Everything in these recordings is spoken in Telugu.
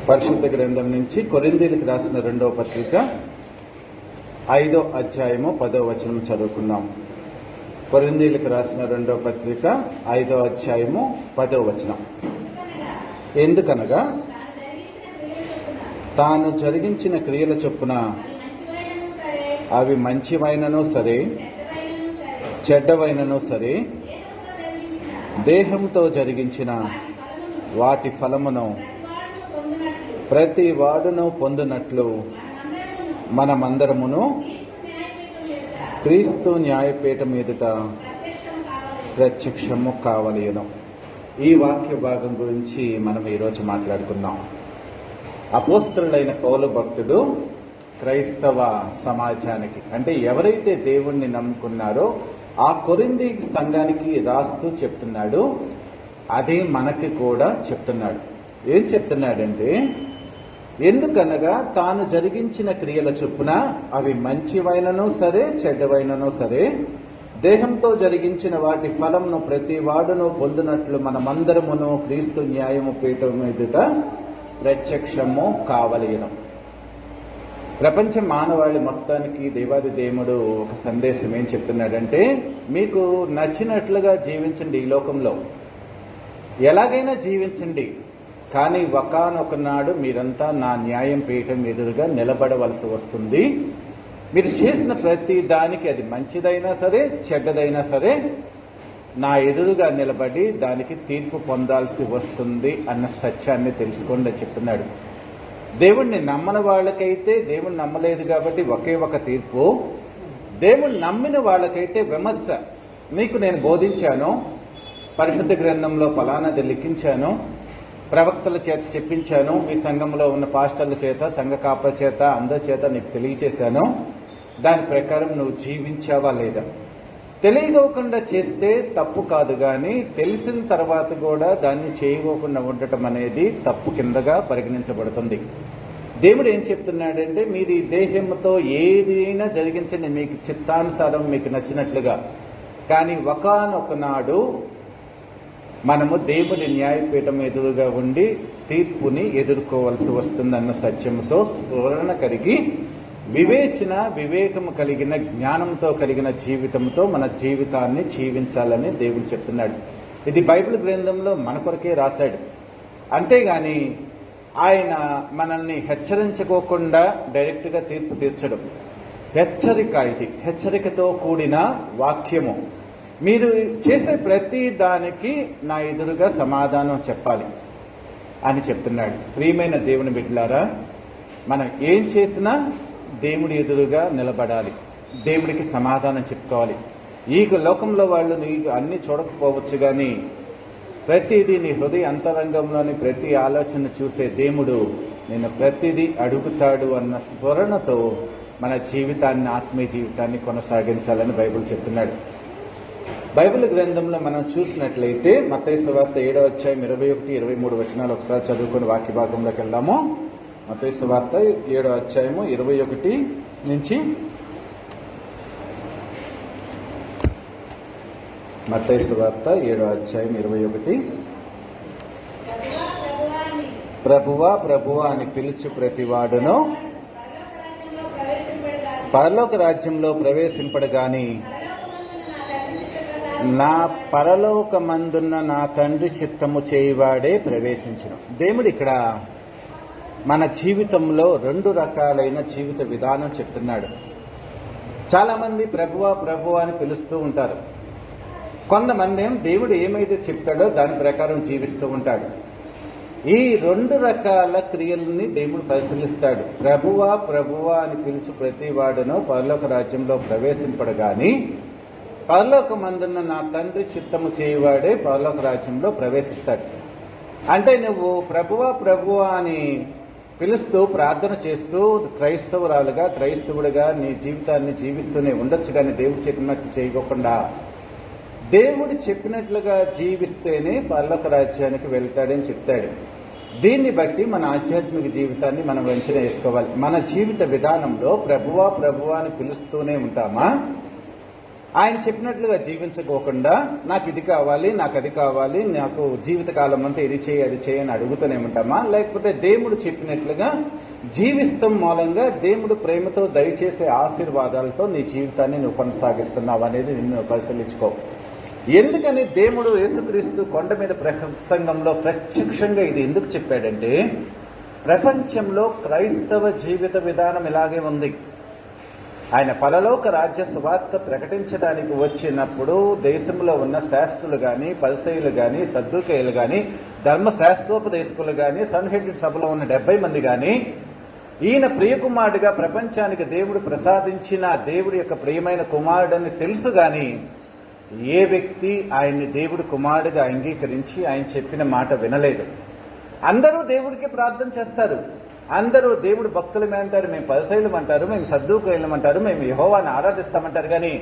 పరిశుద్ధ గ్రంథం నుంచి కొరింథీయులకు రాసిన 2వ పత్రిక 5వ అధ్యాయము 10వ వచనం చదువుకున్నాం. కొరింథీయులకు రాసిన 2వ పత్రిక 5వ అధ్యాయము 10వ వచనం. ఎందుకనగా తాను జరిగించిన క్రియల చొప్పున అవి మంచివైనను సరే చెడ్డవైనను సరే దేహంతో జరిగించిన వాటి ఫలమును ప్రతి వాడును పొందునట్లు మనమందరమును క్రీస్తు న్యాయపీఠం ఎదుట ప్రత్యక్షము కావలేను. ఈ వాక్య భాగం గురించి మనం ఈరోజు మాట్లాడుకుందాం. అపోస్తలుడైన పౌలు భక్తుడు క్రైస్తవ సమాజానికి, అంటే ఎవరైతే దేవుణ్ణి నమ్ముకున్నారో ఆ కొరింథీ సంఘానికి రాస్తూ చెప్తున్నాడు. అదే మనకి కూడా చెప్తున్నాడు. ఏం చెప్తున్నాడంటే, ఎందుకనగా తాను జరిగించిన క్రియల చొప్పున అవి మంచివైనను సరే చెడ్డవైనను సరే దేహంతో జరిగించిన వాటి ఫలమును ప్రతి వాడును పొందినట్లు మనమందరమును క్రీస్తు న్యాయము పీఠం ఎదుట ప్రత్యక్షము కావలేను. ప్రపంచ మానవాళి మొత్తానికి దేవాది దేవుడు ఒక సందేశం ఏం చెప్తున్నాడంటే, మీకు నచ్చినట్లుగా జీవించండి, ఈ లోకంలో ఎలాగైనా జీవించండి, కానీ ఒకానొక నాడు మీరంతా నా న్యాయం పీఠం ఎదురుగా నిలబడవలసి వస్తుంది. మీరు చేసిన ప్రతి దానికి, అది మంచిదైనా సరే చెడ్డదైనా సరే, నా ఎదురుగా నిలబడి దానికి తీర్పు పొందాల్సి వస్తుంది అన్న సత్యాన్ని తెలుసుకోండి అని చెప్తున్నాడు. దేవుణ్ణి నమ్మని వాళ్ళకైతే, దేవుణ్ణి నమ్మలేదు కాబట్టి ఒకే ఒక తీర్పు. దేవుణ్ణి నమ్మిన వాళ్ళకైతే విమర్శ. నీకు నేను బోధించాను, పరిశుద్ధ గ్రంథంలో ఫలానాది లిఖించాను, ప్రవక్తల చేత చెప్పించాను, మీ సంఘంలో ఉన్న పాస్టర్ల చేత, సంఘ కాపల చేత, అందరి చేత నీకు తెలియచేశాను, దాని ప్రకారం నువ్వు జీవించావా లేదా? తెలియకోకుండా చేస్తే తప్పు కాదు, కానీ తెలిసిన తర్వాత కూడా దాన్ని చేయకోకుండా ఉండటం అనేది తప్పు కిందగా పరిగణించబడుతుంది. దేవుడు ఏం చెప్తున్నాడంటే, మీరు ఈ దేహంతో ఏదైనా జరిగించండి మీకు చిత్తానుసారం, మీకు నచ్చినట్లుగా, కానీ ఒకానొక నాడు మనము దేవుని న్యాయపీఠం ఎదురుగా ఉండి తీర్పుని ఎదుర్కోవాల్సి వస్తుందన్న సత్యంతో స్ఫురణ కలిగి వివేకము కలిగిన, జ్ఞానంతో కలిగిన జీవితంతో మన జీవితాన్ని జీవించాలని దేవుడు చెప్తున్నాడు. ఇది బైబిల్ గ్రంథంలో మన కొరకే రాశాడు. అంతేగాని ఆయన మనల్ని హెచ్చరించుకోకుండా డైరెక్ట్గా తీర్పు తీర్చడం. హెచ్చరిక, ఇది హెచ్చరికతో కూడిన వాక్యము. మీరు చేసే ప్రతి దానికి నా ఎదురుగా సమాధానం చెప్పాలి అని చెప్తున్నాడు. ప్రియమైన దేవుని బిడ్డలారా, మనం ఏం చేసినా దేవుడి ఎదురుగా నిలబడాలి, దేవుడికి సమాధానం చెప్పుకోవాలి. ఈ లోకంలో వాళ్ళు నీకు అన్ని చూడకపోవచ్చు, కానీ ప్రతిదీ నీ హృదయ అంతరంగంలోని ప్రతి ఆలోచన చూసే దేవుడు నేను ప్రతిదీ అడుగుతాడు అన్న స్ఫురణతో మన జీవితాన్ని, ఆత్మీయ జీవితాన్ని కొనసాగించాలని బైబిల్ చెప్తున్నాడు. బైబిల్ గ్రంథంలో మనం చూసినట్లయితే మత్తయి సువార్త 7వ అధ్యాయం 21-23 వచనాలు ఒకసారి చదువుకుని వాక్య భాగంలోకి వెళ్దాము. మత్తయి సువార్త 7వ అధ్యాయము 21 నుంచి, మత్తయి సువార్త 7వ అధ్యాయం 21. ప్రభువా ప్రభువా అని పిలుచు ప్రతివాడును పరలోక రాజ్యంలో ప్రవేశింపడగాని నా పరలోకమందున్న నా తండ్రి చిత్తము చేయువాడే ప్రవేశించును. దేవుడు ఇక్కడ మన జీవితంలో 2 రకాలైన జీవిత విధానం చెప్తున్నాడు. చాలా మంది ప్రభువా ప్రభువా అని పిలుస్తూ ఉంటారు. కొంతమంది దేవుడు ఏమైతే చెప్తాడో దాని ప్రకారం జీవిస్తూ ఉంటాడు. ఈ 2 రకాల క్రియలని దేవుడు పరిశీలిస్తాడు. ప్రభువా ప్రభువా అని పిలుచు ప్రతి వాడును పరలోక రాజ్యంలో ప్రవేశింపడగాని పరలోకమందున్న నా తండ్రి చిత్తము చేయువాడే పరలోక రాజ్యంలో ప్రవేశిస్తాడు. అంటే నువ్వు ప్రభువా ప్రభువా అని పిలుస్తూ ప్రార్థన చేస్తూ క్రైస్తవురాలుగా, క్రైస్తవుడిగా నీ జీవితాన్ని జీవిస్తూనే ఉండొచ్చు, కానీ దేవుడు చెప్పినట్టు చేయకుండా దేవుడు చెప్పినట్లుగా జీవిస్తేనే పరలోక రాజ్యానికి వెళ్తాడని చెప్తాడు. దీన్ని బట్టి మన ఆధ్యాత్మిక జీవితాన్ని మనం అంచనా వేసుకోవాలి. మన జీవిత విధానంలో ప్రభువా ప్రభువా అని పిలుస్తూనే ఉంటామా, ఆయన చెప్పినట్లుగా జీవించుకోకుండా నాకు ఇది కావాలి, నాకు అది కావాలి, నాకు జీవితకాలం అంతా ఇది చేయి అది చేయి అని అడుగుతూనే ఉంటామా? లేకపోతే దేవుడు చెప్పినట్లుగా జీవితం మూలంగా దేవుడు ప్రేమతో దయచేసే ఆశీర్వాదాలతో నీ జీవితాన్ని నువ్వు కొనసాగిస్తున్నావు అనేది నిన్ను పరిశీలించుకో. ఎందుకని దేవుడు యేసుక్రీస్తు కొండ మీద ప్రసంగంలో ప్రత్యక్షంగా ఇది ఎందుకు చెప్పాడంటే, ప్రపంచంలో క్రైస్తవ జీవిత విధానం ఇలాగే ఉంది. ఆయన పరలోక రాజ్య సువార్త ప్రకటించడానికి వచ్చినప్పుడు దేశంలో ఉన్న శాస్త్రులు కానీ, పరిసయ్యులు కానీ, సద్దూకయ్యులు కానీ, ధర్మశాస్త్రోపదేశకులు కానీ, సన్హెడ్రిడ్ సభలో ఉన్న 70 మంది కానీ, ఈయన ప్రియకుమారుడిగా ప్రపంచానికి దేవుడు ప్రసాదించిన దేవుడి యొక్క ప్రియమైన కుమారుడని తెలుసు కానీ ఏ వ్యక్తి ఆయన్ని దేవుడి కుమారుడిగా అంగీకరించి ఆయన చెప్పిన మాట వినలేదు. అందరూ దేవుడికి ప్రార్థన చేస్తారు, అందరూ దేవుడు భక్తులమేమంటారు, మేము పరిసయ్యులం అంటారు, మేము సద్దూకయ్యులం అంటారు, మేము యెహోవాను ఆరాధిస్తామంటారు. కానీ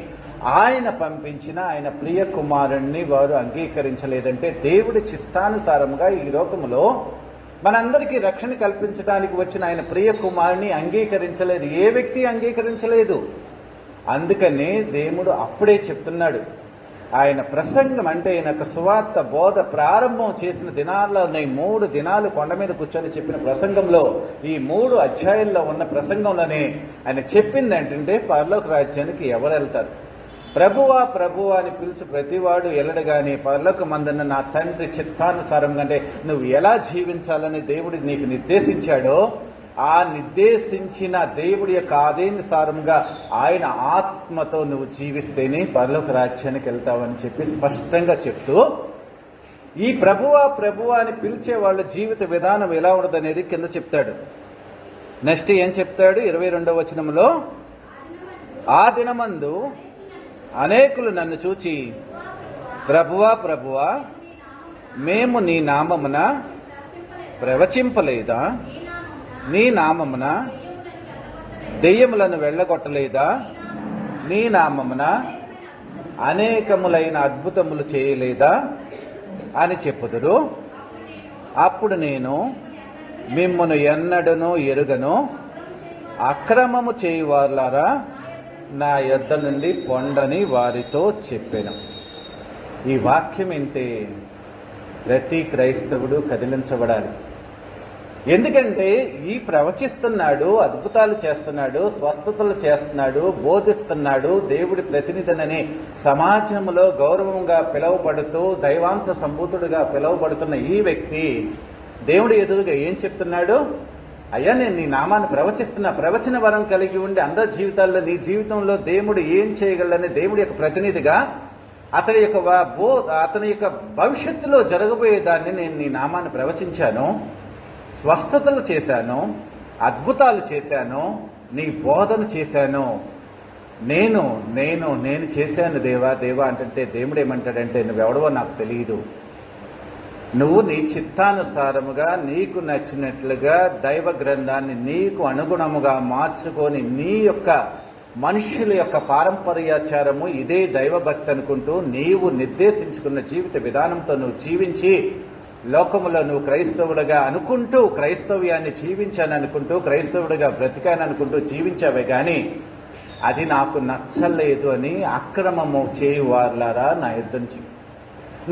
ఆయన పంపించిన ఆయన ప్రియ కుమారుణ్ణి వారు అంగీకరించలేదంటే దేవుడి చిత్తానుసారంగా ఈ లోకములో మనందరికీ రక్షణ కల్పించడానికి వచ్చిన ఆయన ప్రియ కుమారుని అంగీకరించలేదు, ఏ వ్యక్తి అంగీకరించలేదు. అందుకనే దేవుడు అప్పుడే చెప్తున్నాడు, ఆయన ప్రసంగం అంటే ఆయన సువార్త బోధ ప్రారంభం చేసిన దినాల్లోనే 3 దినాలు కొండ మీద కూర్చొని చెప్పిన ప్రసంగంలో, ఈ 3 అధ్యాయుల్లో ఉన్న ప్రసంగంలోనే ఆయన చెప్పింది ఏంటంటే, పరలోక రాజ్యానికి ఎవరు వెళ్తారు? ప్రభువా ప్రభువా అని పిలిచి ప్రతివాడు ఎల్లడు గాని పరలోక మందున్న నా తండ్రి చిత్తానుసారంగా అంటే నువ్వు ఎలా జీవించాలని దేవుడు నీకు నిర్దేశించాడో ఆ నిర్దేశించిన దేవుడి యొక్క ఆదేశానుసారంగా ఆయన ఆత్మతో నువ్వు జీవిస్తేనే పరలోక రాజ్యానికి వెళ్తావని చెప్పి స్పష్టంగా చెప్తూ, ఈ ప్రభువా ప్రభువా అని పిలిచే వాళ్ళ జీవిత విధానం ఎలా ఉండదనేది కింద చెప్తాడు. నెక్స్ట్ ఏం చెప్తాడు? 22వ వచనంలో, ఆ దినమందు అనేకులు నన్ను చూచి ప్రభువా ప్రభువా మేము నీ నామమున ప్రవచింపలేదా, నీ నామమున దెయ్యములను వెళ్ళగొట్టలేదా, నీ నామమున అనేకములైన అద్భుతములు చేయలేదా అని చెప్పుదురు. అప్పుడు నేను మిమ్మును ఎన్నడను ఎరుగను, అక్రమము చేయువారులారా నా యొద్ద నుండి పొండని వారితో చెప్పాను. ఈ వాక్యం ఏంటి? ప్రతి క్రైస్తవుడు కదిలించబడాలి. ఎందుకంటే ఈ ప్రవచిస్తున్నాడు, అద్భుతాలు చేస్తున్నాడు, స్వస్థతలు చేస్తున్నాడు, బోధిస్తున్నాడు, దేవుడి ప్రతినిధినని సమాజంలో గౌరవంగా పిలువబడుతూ దైవాంశ సంభూతుడుగా పిలువబడుతున్న ఈ వ్యక్తి దేవుడి ఎదురుగా ఏం చెప్తున్నాడు? అయ్యా నేను నీ నామాన్ని ప్రవచిస్తున్నా, ప్రవచన వరం కలిగి ఉండి అందరి జీవితాల్లో నీ జీవితంలో దేవుడు ఏం చేయగలని దేవుడి యొక్క ప్రతినిధిగా అతని యొక్క భవిష్యత్తులో జరగబోయేదాన్ని నేను నీ నామాన్ని ప్రవచించాను, స్వస్థతలు చేశాను, అద్భుతాలు చేశాను, నీ బోధన చేశాను, నేను నేను నేను చేశాను దేవా దేవా అంటే దేవుడు ఏమంటాడంటే, నువ్వెవడవో నాకు తెలియదు, నువ్వు నీ చిత్తానుసారముగా నీకు నచ్చినట్లుగా దైవ గ్రంథాన్ని నీకు అనుగుణముగా మార్చుకొని నీ యొక్క మనుషుల యొక్క పారంపర్యాచారము ఇదే దైవభక్తి అనుకుంటూ నీవు నిర్దేశించుకున్న జీవిత విధానంతో నువ్వు జీవించి లోకములో నువ్వు క్రైస్తవుడిగా అనుకుంటూ క్రైస్తవ్యాన్ని జీవించాననుకుంటూ క్రైస్తవుడిగా బ్రతికాననుకుంటూ జీవించావే కానీ అది నాకు నచ్చలేదు అని అక్రమము చేయువారులారా నా యుద్ధం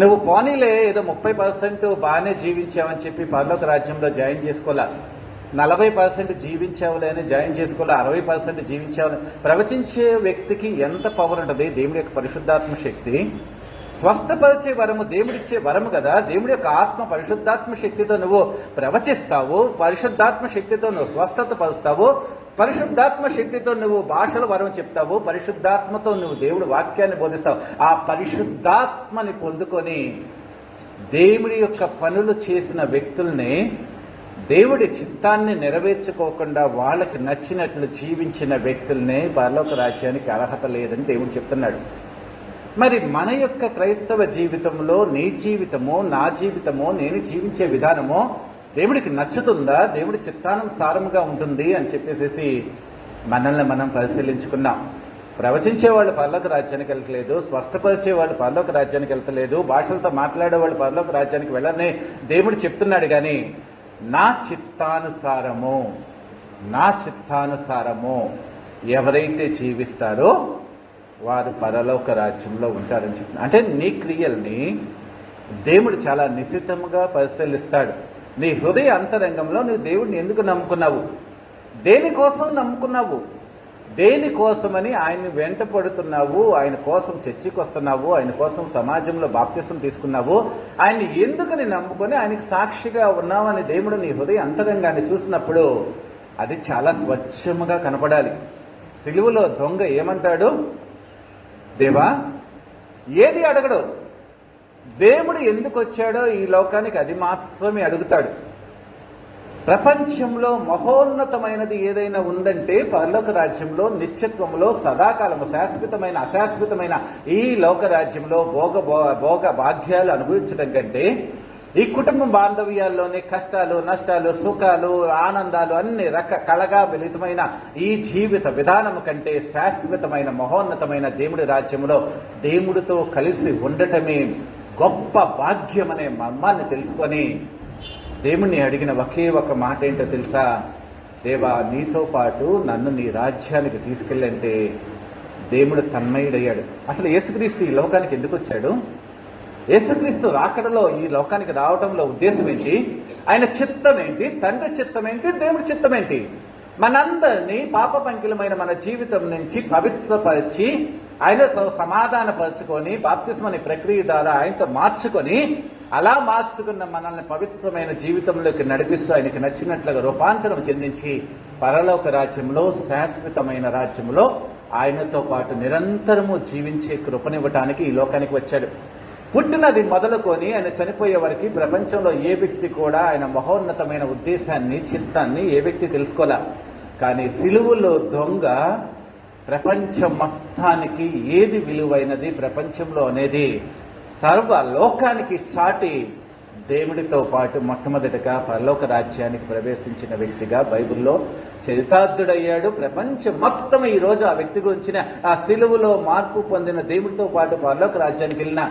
నువ్వు పోనీలే ఏదో 30% బాగానే జీవించావని చెప్పి పరలోక రాజ్యంలో జాయిన్ చేసుకోలే, 40% జీవించావులే అని జాయిన్ చేసుకోలే, 60% జీవించావులే. ప్రవచించే వ్యక్తికి ఎంత పవర్ ఉంటుంది? దేవుడి యొక్క పరిశుద్ధాత్మ శక్తి. స్వస్థపరిచే వరము దేవుడిచ్చే వరము కదా. దేవుడి యొక్క ఆత్మ పరిశుద్ధాత్మ శక్తితో నువ్వు ప్రవచిస్తావు, పరిశుద్ధాత్మ శక్తితో నువ్వు స్వస్థత పరుస్తావు, పరిశుద్ధాత్మ శక్తితో నువ్వు భాషల వరం చెప్తావు, పరిశుద్ధాత్మతో నువ్వు దేవుడి వాక్యాన్ని బోధిస్తావు. ఆ పరిశుద్ధాత్మని పొందుకొని దేవుడి యొక్క పనులు చేసిన వ్యక్తుల్ని, దేవుడి చిత్తాన్ని నెరవేర్చుకోకుండా వాళ్ళకి నచ్చినట్లు జీవించిన వ్యక్తుల్ని పరలోక రాజ్యానికి అర్హత లేదని దేవుడు చెప్తున్నాడు. మరి మన యొక్క క్రైస్తవ జీవితంలో నీ జీవితమో నా జీవితమో నేను జీవించే విధానమో దేవుడికి నచ్చుతుందా, దేవుడి చిత్తానుసారముగా ఉంటుంది అని చెప్పేసి మనల్ని మనం పరిశీలించుకున్నాం. ప్రవచించే వాళ్ళు పరలోక రాజ్యానికి వెళ్తలేదు, స్వస్థపరిచే వాళ్ళు పరలోక రాజ్యానికి వెళ్తలేదు, భాషలతో మాట్లాడే వాళ్ళు పరలోక రాజ్యానికి వెళ్ళని దేవుడు చెప్తున్నాడు. కానీ నా చిత్తానుసారము ఎవరైతే జీవిస్తారో వారు పరలోక రాజ్యంలో ఉంటారని చెప్తున్నారు. అంటే నీ క్రియల్ని దేవుడు చాలా నిశితముగా పరిశీలిస్తాడు. నీ హృదయ అంతరంగంలో నువ్వు దేవుడిని ఎందుకు నమ్ముకున్నావు, దేనికోసం నమ్ముకున్నావు, దేనికోసమని ఆయన్ని వెంట పడుతున్నావు, ఆయన కోసం చర్చికి వస్తున్నావు, ఆయన కోసం సమాజంలో బాప్తిసం తీసుకున్నావు, ఆయన్ని ఎందుకని నమ్ముకొని ఆయనకి సాక్షిగా ఉన్నావని దేవుడు నీ హృదయ అంతరంగాన్ని చూసినప్పుడు అది చాలా స్వచ్ఛముగా కనపడాలి. సిలువలో దొంగ ఏమంటాడు, దేవా ఏది అడగడు, దేవుడు ఎందుకు వచ్చాడో ఈ లోకానికి అది మాత్రమే అడుగుతాడు. ప్రపంచంలో మహోన్నతమైనది ఏదైనా ఉందంటే పరలోక రాజ్యంలో నిత్యత్వంలో సదాకాలము శాశ్వతమైన అశాశ్వతమైన ఈ లోక రాజ్యంలో భోగ భాగ్యాలు అనుభవించడం కంటే ఈ కుటుంబ బాంధవ్యాల్లోని కష్టాలు నష్టాలు సుఖాలు ఆనందాలు అన్ని కళగా మిళితమైన ఈ జీవిత విధానము కంటే శాశ్వతమైన మహోన్నతమైన దేవుడి రాజ్యంలో దేవుడితో కలిసి ఉండటమే గొప్ప భాగ్యం అనే మర్మాన్ని తెలుసుకొని దేవుణ్ణి అడిగిన ఒకే ఒక మాట ఏంటో తెలుసా, దేవా నీతో పాటు నన్ను నీ రాజ్యానికి తీసుకెళ్ళంటే దేవుడు తన్మయుడయ్యాడు. అసలు యేసుక్రీస్తు ఈ లోకానికి ఎందుకు వచ్చాడు, యేసుక్రీస్తు రాకడలో ఈ లోకానికి రావడంలో ఉద్దేశం ఏంటి, ఆయన చిత్తం ఏంటి, తండ్రి చిత్తం ఏంటి, దేవుడి చిత్తం ఏంటి, మనందరినీ పాప పంకిలమైన మన జీవితం నుంచి పవిత్రపరిచి ఆయనతో సమాధానపరుచుకొని బాప్తిస్మ అనే ప్రక్రియ ద్వారా ఆయనతో మార్చుకొని అలా మార్చుకున్న మనల్ని పవిత్రమైన జీవితంలోకి నడిపిస్తూ ఆయనకి నచ్చినట్లుగా రూపాంతరం చెందించి పరలోక రాజ్యంలో శాశ్వతమైన రాజ్యంలో ఆయనతో పాటు నిరంతరము జీవించే కృపనివ్వటానికి ఈ లోకానికి వచ్చాడు. పుట్టినది మొదలుకొని ఆయన చనిపోయే వరకు ప్రపంచంలో ఏ వ్యక్తి కూడా ఆయన మహోన్నతమైన ఉద్దేశాన్ని చిత్తాన్ని ఏ వ్యక్తి తెలుసుకోలే. కానీ సిలువలో దొంగ ప్రపంచం మొత్తానికి ఏది విలువైనది ప్రపంచంలో అనేది సర్వ లోకానికి చాటి దేవుడితో పాటు మొట్టమొదటిగా పరలోక రాజ్యానికి ప్రవేశించిన వ్యక్తిగా బైబిల్లో చరితార్థుడయ్యాడు. ప్రపంచం మొత్తం ఈ రోజు ఆ వ్యక్తి గురించిన ఆ సిలువలో మార్పు పొందిన దేవుడితో పాటు పరలోక రాజ్యానికి వెళ్ళిన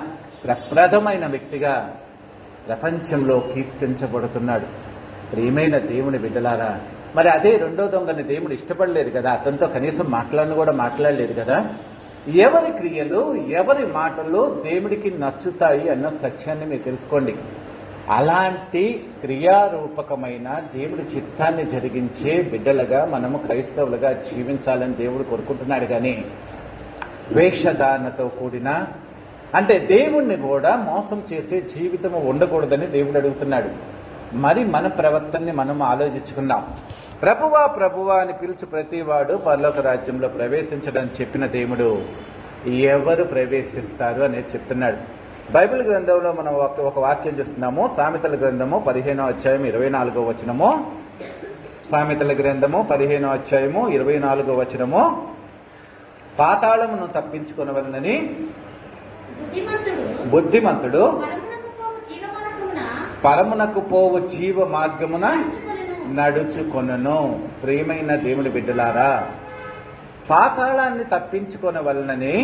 ప్రప్రథమైన వ్యక్తిగా ప్రపంచంలో కీర్తించబడుతున్నాడు. ప్రియమైన దేవుని బిడ్డలారా, మరి అదే రెండో దొంగని దేవుడు ఇష్టపడలేదు కదా, అతనితో కనీసం మాట్లాడలేదు కదా. ఎవరి క్రియలు ఎవరి మాటలు దేవుడికి నచ్చుతాయి అన్న సత్యాన్ని మీరు తెలుసుకోండి. అలాంటి క్రియారూపకమైన దేవుడి చిత్తాన్ని జరిగించే బిడ్డలుగా మనము క్రైస్తవులుగా జీవించాలని దేవుడు కోరుకుంటున్నాడు. కానీ వేషధారణతో కూడిన అంటే దేవుణ్ణి కూడా మోసం చేసే జీవితం ఉండకూడదని దేవుడు అడుగుతున్నాడు. మరి మన ప్రవర్తనని మనం ఆలోచించుకున్నాం. ప్రభువా ప్రభువా అని పిలుచు ప్రతివాడు పరలోక రాజ్యంలో ప్రవేశించడం చెప్పిన దేవుడు ఎవరు ప్రవేశిస్తారు అనేది చెప్తున్నాడు. బైబిల్ గ్రంథంలో మనం ఒక వాక్యం చూస్తున్నాము. సామెతల గ్రంథము 15వ అధ్యాయం 24వ వచనము. సామెతల గ్రంథము 15వ అధ్యాయము 24వ వచనము. పాతాళమును తప్పించుకొనవలనని బుద్ధిమంతుడు పరమునకు పోవు జీవ మార్గమున నడుచుకొనును. ప్రియమైన దేవుని బిడ్డలారా, పాతాళాన్ని తప్పించుకొనవలనని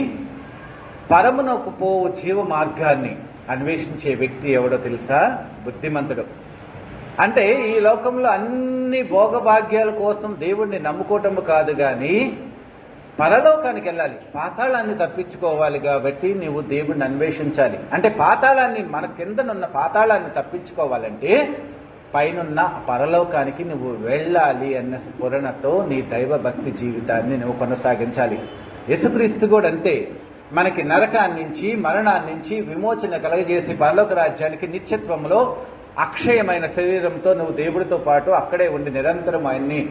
పరమునకు పోవు జీవ మార్గాన్ని అన్వేషించే వ్యక్తి ఎవడో తెలుసా? బుద్ధిమంతుడు. అంటే ఈ లోకంలో అన్ని భోగభాగ్యాల కోసం దేవుణ్ణి నమ్ముకోవటం కాదు, కానీ పరలోకానికి వెళ్ళాలి, పాతాళాన్ని తప్పించుకోవాలి. కాబట్టి నీవు దేవుణ్ణి అన్వేషించాలి. అంటే పాతాళాన్ని, మన కిందనున్న పాతాళాన్ని తప్పించుకోవాలంటే పైనున్న పరలోకానికి నువ్వు వెళ్ళాలి అన్న స్ఫురణతో నీ దైవ భక్తి జీవితాన్ని నువ్వు కొనసాగించాలి. యేసుక్రీస్తు కూడా అంతే. మనకి నరకాన్ని నుంచి మరణాన్ని నుంచి విమోచన కలగజేసి పరలోక రాజ్యానికి నిత్యత్వంలో అక్షయమైన శరీరంతో నువ్వు దేవుడితో పాటు అక్కడే ఉండి నిరంతరం ఆయన్ని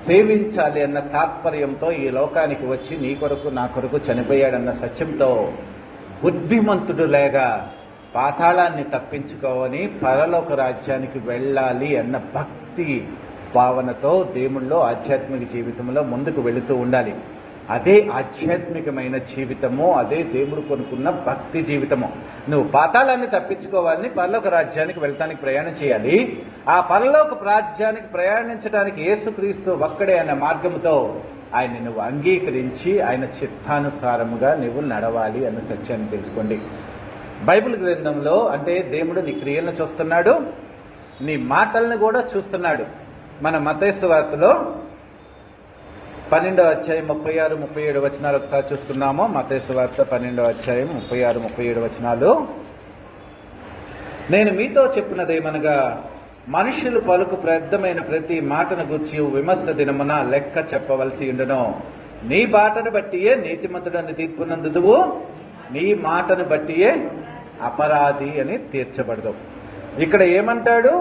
సేవించాలి అన్న తాత్పర్యంతో ఈ లోకానికి వచ్చి నీ కొరకు నా కొరకు చనిపోయాడన్న సత్యంతో బుద్ధిమంతుడు లేగా పాతాళాన్ని తప్పించుకోవని పరలోక రాజ్యానికి వెళ్ళాలి అన్న భక్తి భావనతో దేవుళ్ళో ఆధ్యాత్మిక జీవితంలో ముందుకు వెళుతూ ఉండాలి. అదే ఆధ్యాత్మికమైన జీవితము, అదే దేవుడు కొనుక్కున్న భక్తి జీవితము. నువ్వు పాతాళాన్ని తప్పించుకోవాలని పరలోక రాజ్యానికి వెళ్తానికి ప్రయాణం చేయాలి. ఆ పరలోక రాజ్యానికి ప్రయాణించడానికి యేసుక్రీస్తు ఒక్కడే అన్న మార్గంతో ఆయన్ని నువ్వు అంగీకరించి ఆయన చిత్తానుసారముగా నువ్వు నడవాలి అన్న సత్యాన్ని తెలుసుకోండి. బైబిల్ గ్రంథంలో అంటే దేవుడు నీ క్రియలను చూస్తున్నాడు, నీ మాటలను కూడా చూస్తున్నాడు. మన మత్తయి సువార్తలో 12వ అధ్యాయం 36, 37 వచనాలు ఒకసారి చూస్తున్నాము. మత్తయి సువార్త 12వ అధ్యాయం 36, 37 వచనాలు. నేను మీతో చెప్పినదేమనగా, మనుషులు పలుకు ప్రద్దమైన ప్రతి మాటను గుర్చి విమర్శ దినమున లెక్క చెప్పవలసి ఉండును. నీ బాటను బట్టియే నీతిమంతుడని తీర్పునందుదువు, నీ మాటను బట్టియే అపరాధి అని తీర్చబడదు. ఇక్కడ ఏమంటాడు?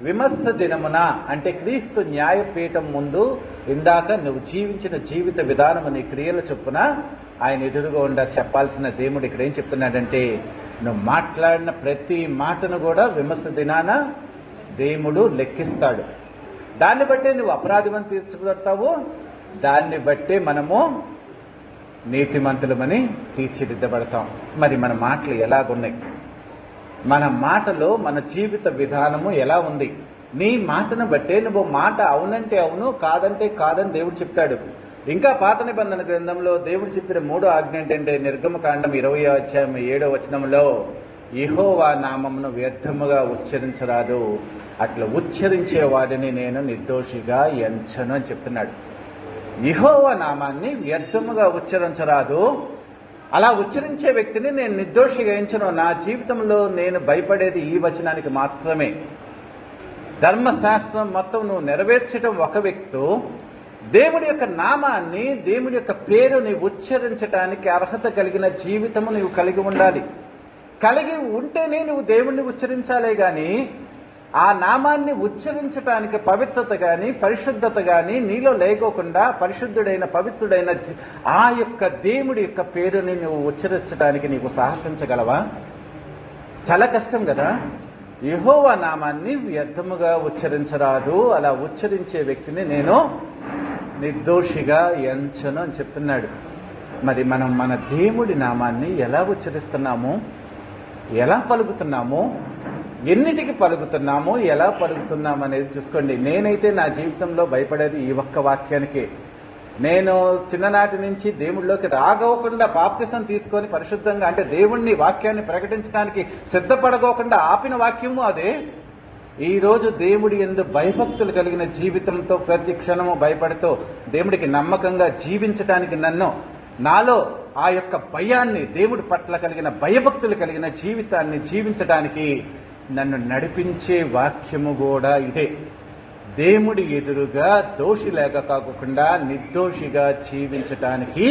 విమర్శ దినమున అంటే క్రీస్తు న్యాయపీఠం ముందు ఇందాక నువ్వు జీవించిన జీవిత విధానము నీ క్రియల చొప్పున ఆయన ఎదురుగా ఉండ చెప్పాల్సిన దేవుడు ఇక్కడ ఏం చెప్తున్నాడంటే, నువ్వు మాట్లాడిన ప్రతి మాటను కూడా విమర్శ దినాన దేవుడు లెక్కిస్తాడు. దాన్ని బట్టే నువ్వు అపరాధమని తీర్చబడతావు, దాన్ని బట్టే మనము నీతిమంతులమని తీర్చిదిద్దబడతాం. మరి మన మాటలు ఎలాగున్నాయి? మన మాటలో మన జీవిత విధానము ఎలా ఉంది? నీ మాటను బట్టే నువ్వు మాట అవునంటే అవును, కాదంటే కాదని దేవుడు చెప్తాడు. ఇంకా పాత నిబంధన గ్రంథంలో దేవుడు చెప్పిన 3వ ఆజ్ఞ ఏంటంటే, నిర్గమకాండం 20వ అధ్యాయం 7వ వచనంలో, యెహోవా నామమును వ్యర్థముగా ఉచ్చరించరాదు, అట్లా ఉచ్చరించే వాడిని నేను నిర్దోషిగా ఎంచను అని చెప్తున్నాడు. యెహోవా నామాన్ని వ్యర్థముగా ఉచ్చరించరాదు, అలా ఉచ్చరించే వ్యక్తిని నేను నిర్దోషిగా ఎంచను. నా జీవితంలో నేను భయపడేది ఈ వచనానికి మాత్రమే. ధర్మశాస్త్రం మొత్తం నువ్వు నెరవేర్చడం ఒక వ్యక్తి, దేవుడి యొక్క నామాన్ని, దేవుడి యొక్క పేరుని ఉచ్చరించడానికి అర్హత కలిగిన జీవితము నువ్వు కలిగి ఉండాలి. కలిగి ఉంటేనే నువ్వు దేవుణ్ణి ఉచ్చరించాలే గాని, ఆ నామాన్ని ఉచ్చరించటానికి పవిత్రత గాని పరిశుద్ధత గాని నీలో లేకోకుండా పరిశుద్ధుడైన పవిత్రుడైన ఆ యొక్క దేవుడి యొక్క పేరుని నువ్వు ఉచ్చరించడానికి నీకు సాహసించగలవా? చాలా కష్టం కదా. యెహోవా నామాన్ని వ్యర్థముగా ఉచ్చరించరాదు, అలా ఉచ్చరించే వ్యక్తిని నేను నిర్దోషిగా ఎంచను అని చెప్తున్నాడు. మరి మనం మన దేవుడి నామాన్ని ఎలా ఉచ్చరిస్తున్నాము, ఎలా పలుకుతున్నాము, ఎన్నిటికి పలుకుతున్నాము, ఎలా పలుకుతున్నాము అనేది చూసుకోండి. నేనైతే నా జీవితంలో భయపడేది ఈ ఒక్క వాక్యానికి. నేను చిన్ననాటి నుంచి దేవుడిలోకి రాగోకుండా బాప్తిసం తీసుకొని పరిశుద్ధంగా అంటే దేవుణ్ణి వాక్యాన్ని ప్రకటించడానికి సిద్ధపడకోకుండా ఆపిన వాక్యము అదే. ఈ రోజు దేవుడి యందు భయభక్తులు కలిగిన జీవితంతో ప్రతి క్షణము భయపడుతూ దేవుడికి నమ్మకంగా జీవించటానికి నాలో ఆ యొక్క భయాన్ని, దేవుడి పట్ల కలిగిన భయభక్తులు కలిగిన జీవితాన్ని జీవించడానికి నన్ను నడిపించే వాక్యము కూడా ఇదే. దేవుడి ఎదురుగా దోషి లేక కాకుండా నిర్దోషిగా జీవించటానికి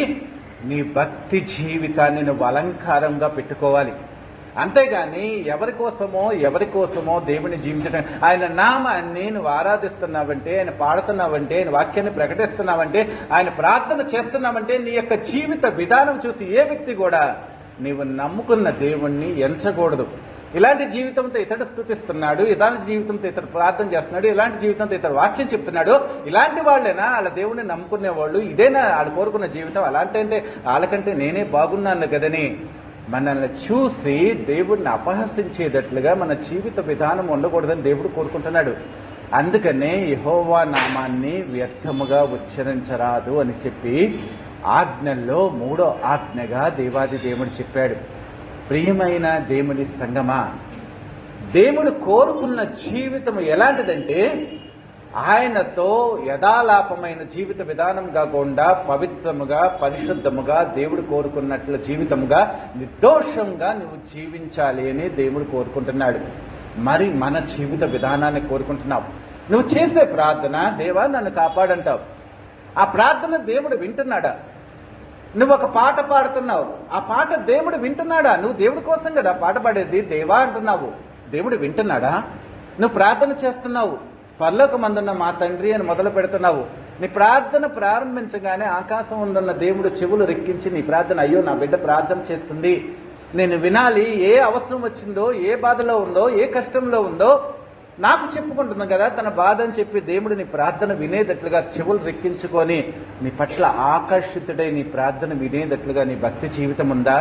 నీ భక్తి జీవితాన్ని నువ్వు అలంకారంగా పెట్టుకోవాలి. అంతేగాని ఎవరి కోసమో దేవుని జీవించడం, ఆయన నామాన్ని నువ్వు ఆరాధిస్తున్నావంటే, ఆయన పాడుతున్నావంటే, ఆయన వాక్యాన్ని ప్రకటిస్తున్నావంటే, ఆయన ప్రార్థన చేస్తున్నావంటే నీ యొక్క జీవిత విధానం చూసి ఏ వ్యక్తి కూడా నీవు నమ్ముకున్న దేవుణ్ణి ఎంచకూడదు. ఇలాంటి జీవితంతో ఇతడు స్తుతిస్తున్నాడు, ఇలాంటి జీవితంతో ఇతడు ప్రార్థన చేస్తున్నాడు, ఇలాంటి జీవితంతో ఇతడు వాక్యం చెప్తున్నాడు, ఇలాంటి వాళ్ళేనా వాళ్ళ దేవుణ్ణి నమ్ముకునే వాళ్ళు? ఇదేనా వాళ్ళు కోరుకున్న జీవితం? అలాంటి వాళ్ళకంటే నేనే బాగున్నాను కదని మనల్ని చూసి దేవుడిని అపహసించేటట్లుగా మన జీవిత విధానం ఉండకూడదని దేవుడు కోరుకుంటున్నాడు. అందుకనే యెహోవా నామాన్ని వ్యర్థముగా ఉచ్చరించరాదు అని చెప్పి ఆజ్ఞల్లో 3వ ఆజ్ఞగా దేవాది దేవుడు చెప్పాడు. ప్రియమైన దేవుని సంగమా, దేవుడు కోరుకున్న జీవితం ఎలాంటిదంటే, ఆయనతో యథాలాపమైన జీవిత విధానం కాకుండా పవిత్రముగా పరిశుద్ధముగా దేవుడు కోరుకున్నట్లు జీవితముగా నిర్దోషంగా నువ్వు జీవించాలి అని దేవుడు కోరుకుంటున్నాడు. మరి మన జీవిత విధానాన్ని కోరుకుంటున్నావు. నువ్వు చేసే ప్రార్థన, దేవా నన్ను కాపాడంటావు. ఆ ప్రార్థన దేవుడు వింటున్నాడా? నువ్వు ఒక పాట పాడుతున్నావు, ఆ పాట దేవుడు వింటున్నాడా? నువ్వు దేవుడి కోసం కదా పాట పాడేది, దేవా అంటున్నావు, దేవుడు వింటున్నాడా? నువ్వు ప్రార్థన చేస్తున్నావు, పరలోకమందున్న మా తండ్రి అని మొదలు పెడుతున్నావు. నీ ప్రార్థన ప్రారంభించగానే ఆకాశం ఉందన్న దేవుడు చెవులు రెక్కించి నీ ప్రార్థన, అయ్యో నా బిడ్డ ప్రార్థన చేస్తుంది, నేను వినాలి, ఏ అవసరం వచ్చిందో, ఏ బాధలో ఉందో, ఏ కష్టంలో ఉందో నాకు చెప్పుకుంటున్నాం కదా తన బాధ అని చెప్పి దేవుడు నీ ప్రార్థన వినేటట్లుగా చెవులు రెక్కించుకొని నీ పట్ల ఆకర్షితుడై నీ ప్రార్థన వినేటట్లుగా నీ భక్తి జీవితం ఉందా?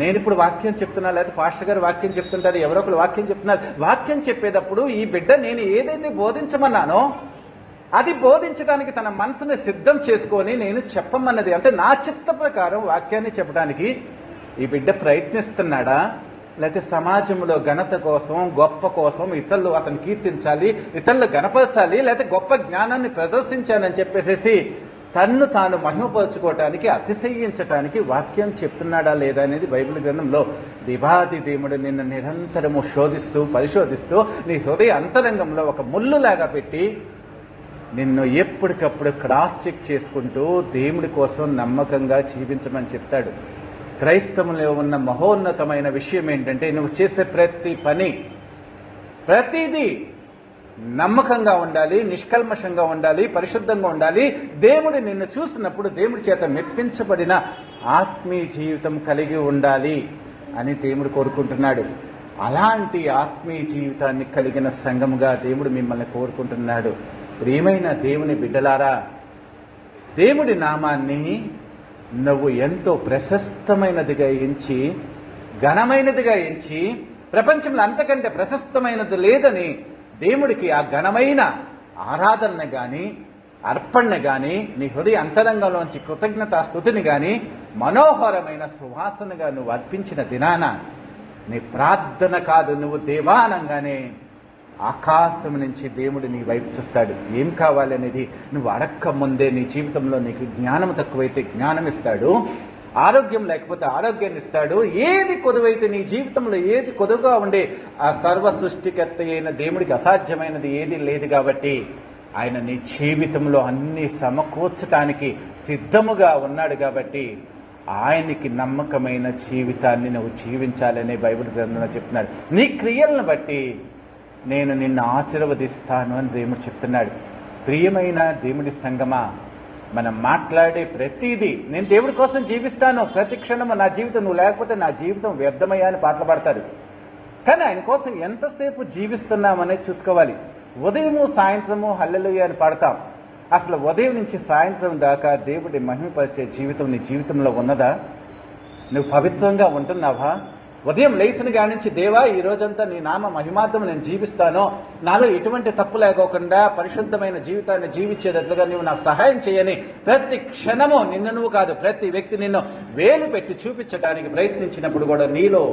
నేను ఇప్పుడు వాక్యం చెప్తున్నా, లేదా పాస్టర్ గారు వాక్యం చెప్తుంటారు, ఎవరో ఒకరు వాక్యం చెప్తున్నారు. వాక్యం చెప్పేటప్పుడు ఈ బిడ్డ నేను ఏదైతే బోధించమన్నానో అది బోధించడానికి తన మనసుని సిద్ధం చేసుకొని నేను చెప్పమన్నది అంటే నా చిత్త ప్రకారం వాక్యాన్ని చెప్పడానికి ఈ బిడ్డ ప్రయత్నిస్తున్నాడా? లేకపోతే సమాజంలో ఘనత కోసం, గొప్ప కోసం, ఇతరులు అతను కీర్తించాలి, ఇతరులు గణపరచాలి, లేకపోతే గొప్ప జ్ఞానాన్ని ప్రదర్శించాలని చెప్పేసి తన్ను తాను మహిమపరుచుకోవటానికి, అతిశయించటానికి వాక్యం చెప్తున్నాడా లేదా అనేది బైబిల్ గ్రంథంలో దేవాది దేవుడు నిన్ను నిరంతరము శోధిస్తూ పరిశోధిస్తూ నీ హృదయ అంతరంగంలో ఒక ముళ్ళులాగా పెట్టి నిన్ను ఎప్పటికప్పుడు క్రాస్ చెక్ చేసుకుంటూ దేవుడి కోసం నమ్మకంగా జీవించమని చెప్తాడు. క్రైస్తవంలో ఉన్న మహోన్నతమైన విషయం ఏంటంటే నువ్వు చేసే ప్రతి పని ప్రతిదీ నమ్మకంగా ఉండాలి, నిష్కల్మషంగా ఉండాలి, పరిశుద్ధంగా ఉండాలి. దేవుడు నిన్ను చూసినప్పుడు దేవుడి చేత మెప్పించబడిన ఆత్మీయ జీవితం కలిగి ఉండాలి అని దేవుడు కోరుకుంటున్నాడు. అలాంటి ఆత్మీయ జీవితాన్ని కలిగిన సంఘముగా దేవుడు మిమ్మల్ని కోరుకుంటున్నాడు. ప్రియమైన దేవుని బిడ్డలారా, దేవుడి నామాన్ని నువ్వు ఎంతో ప్రశస్తమైనదిగా ఎంచి, ఘనమైనదిగా ఎంచి, ప్రపంచంలో అంతకంటే ప్రశస్తమైనది లేదని దేవుడికి ఆ ఘనమైన ఆరాధన గాని, అర్పణ గాని, నీ హృదయ అంతరంగంలోంచి కృతజ్ఞతా స్తుతిని గాని మనోహరమైన సువాసనగా నువ్వు అర్పించిన దినాన నీ ప్రార్థన కాదు, నువ్వు దేవానంగానే ఆకాశం నుంచి దేవుడు నీ వైపు చూస్తాడు. ఏం కావాలనేది నువ్వు అడక్క ముందే నీ జీవితంలో నీకు జ్ఞానం తక్కువైతే జ్ఞానం ఇస్తాడు, ఆరోగ్యం లేకపోతే ఆరోగ్యాన్ని ఇస్తాడు. ఏది కొదువైతే నీ జీవితంలో ఏది కొదువుగా ఉండే ఆ సర్వ సృష్టికర్త అయిన దేవుడికి అసాధ్యమైనది ఏది లేదు కాబట్టి ఆయన నీ జీవితంలో అన్ని సమకూర్చటానికి సిద్ధముగా ఉన్నాడు. కాబట్టి ఆయనకి నమ్మకమైన జీవితాన్ని నువ్వు జీవించాలనే బైబిల్ గ్రంథంలో చెప్తున్నాడు. నీ క్రియలను బట్టి నేను నిన్ను ఆశీర్వదిస్తాను అని దేవుడు చెప్తున్నాడు. ప్రియమైన దేవుడి సంగమా, మనం మాట్లాడే ప్రతిదీ నేను దేవుడి కోసం జీవిస్తాను, ప్రతి క్షణము నా జీవితం, నువ్వు లేకపోతే నా జీవితం వ్యర్థమయ్యా అని పాటలు పాడతారు. కానీ ఆయన కోసం ఎంతసేపు జీవిస్తున్నామనేది చూసుకోవాలి. ఉదయము సాయంత్రము హల్లెలూయా అని పాడతాం. అసలు ఉదయం నుంచి సాయంత్రం దాకా దేవుడి మహిమపరిచే జీవితం నీ జీవితంలో ఉన్నదా? నువ్వు పవిత్రంగా ఉంటున్నావా? ఉదయం లేచిన కానించి దేవా ఈ రోజంతా నీ నామ మహిమార్థం నేను జీవిస్తాను, నాలో ఎటువంటి తప్పు లేకోకుండా పరిశుద్ధమైన జీవితాన్ని జీవించేటట్లుగా నువ్వు నాకు సహాయం చేయని ప్రతి క్షణము నిన్ను నువ్వు కాదు, ప్రతి వ్యక్తి నిన్ను వేలు పెట్టి చూపించడానికి ప్రయత్నించినప్పుడు కూడా నీలో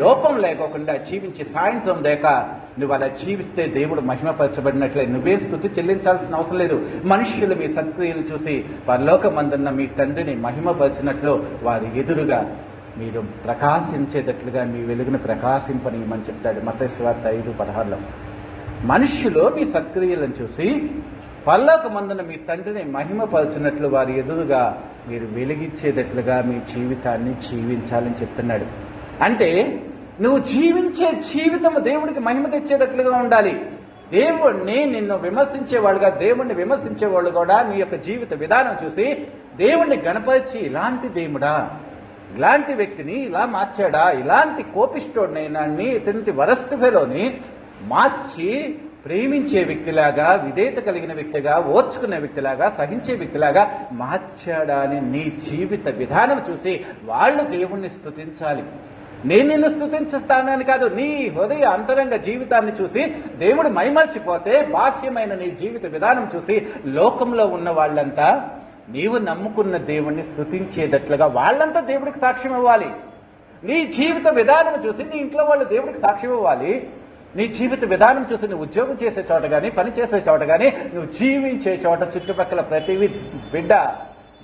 లోపం లేకోకుండా జీవించి సాయంత్రం దాకా నువ్వు అలా జీవిస్తే దేవుడు మహిమపరచబడినట్లే. నువ్వే స్తుతి చెల్లించాల్సిన అవసరం లేదు. మనుష్యులు మీ సత్క్రియలు చూసి పరలోకమందున్న మీ తండ్రిని మహిమపరిచినట్లు వారి ఎదురుగా మీరు ప్రకాశించేటట్లుగా మీ వెలుగును ప్రకాశింపనీయమని చెప్తాడు మత్తయి సువార్త 5:16. మనుష్యులు మీ సత్క్రియలను చూసి పరలోకమందున మీ తండ్రిని మహిమపరచినట్లు వారి ఎదురుగా మీరు వెలిగించేటట్లుగా మీ జీవితాన్ని జీవించాలని చెప్తున్నాడు. అంటే నువ్వు జీవించే జీవితం దేవుడికి మహిమ తెచ్చేటట్లుగా ఉండాలి. దేవుణ్ణి నిన్ను విమర్శించేవాడుగా, దేవుణ్ణి విమర్శించేవాళ్ళు కూడా నీ యొక్క జీవిత విధానం చూసి దేవుణ్ణి గణపరిచి, ఇలాంటి దేవుడా, ఇలాంటి వ్యక్తిని ఇలా మార్చాడా, ఇలాంటి కోపిష్టోడినైనా ఇతని వరస్ట్ ఫెలోని మార్చి ప్రేమించే వ్యక్తిలాగా, విధేయత కలిగిన వ్యక్తిగా, ఓర్చుకునే వ్యక్తిలాగా, సహించే వ్యక్తిలాగా మార్చాడా అని నీ జీవిత విధానం చూసి వాళ్ళు దేవుణ్ణి స్తుతించాలి. నేను నిన్ను స్తుతించుస్తానని కాదు, నీ హృదయ అంతరంగ జీవితాన్ని చూసి దేవుడు మైమర్చిపోతే బాహ్యమైన నీ జీవిత విధానం చూసి లోకంలో ఉన్న వాళ్ళంతా నీవు నమ్ముకున్న దేవుణ్ణి స్తుతించేటట్లుగా వాళ్ళంతా దేవుడికి సాక్ష్యం ఇవ్వాలి. నీ జీవిత విధానం చూసి నీ ఇంట్లో వాళ్ళు దేవుడికి సాక్ష్యం ఇవ్వాలి. నీ జీవిత విధానం చూసి నువ్వు ఉద్యోగం చేసే చోట కానీ, పని చేసే చోట కానీ, నువ్వు జీవించే చోట చుట్టుపక్కల ప్రతి బిడ్డ